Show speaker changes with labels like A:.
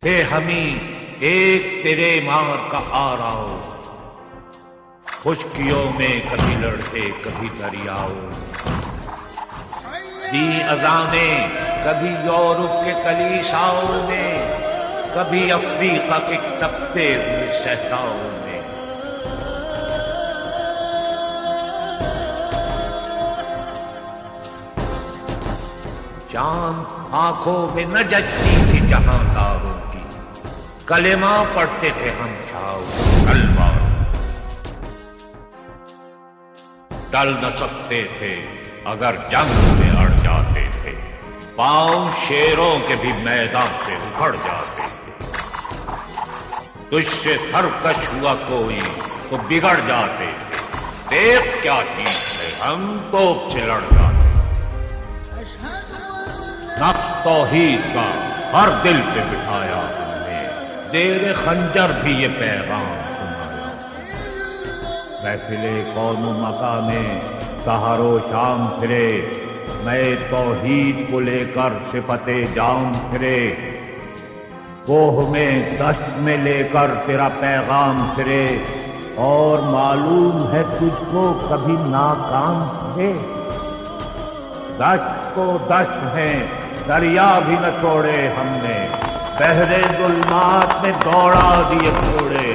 A: تھے ہمیں ایک تیرے مار کا آراؤ، خشکیوں میں کبھی لڑتے کبھی دریاؤ، دی اذانیں کبھی یورپ کے کلیساؤں میں، کبھی افریقہ کے تپتے ہوئے صحراؤں میں۔ چاند آنکھوں میں نہ جچتی تھی جہاں داروں کی، کلمہ پڑھتے تھے ہم چھاؤ تلوار، ٹل نہ سکتے تھے اگر جنگ میں اڑ جاتے تھے، پاؤں شیروں کے بھی میدان سے اکھڑ جاتے تھے، تجھ سے سرکش ہوا کوئی تو بگڑ جاتے تھے، دیکھ کیا چیز ہے ہم توپ سے لڑ جاتے، نقش توحید کا ہر دل پہ بٹھایا ہم نے، زیر خنجر بھی یہ پیغام سنایا، محفل کون و مکان میں سحر و شام پھرے، میں توحید کو لے کر صفت جام پھرے، کوہ میں دشت میں لے کر تیرا پیغام پھرے، اور معلوم ہے تجھ کو کبھی ناکام پھرے، دشت تو دشت ہیں دریا بھی نہ چھوڑے ہم نے، بحر ظلمات میں دوڑا دیے گھوڑے۔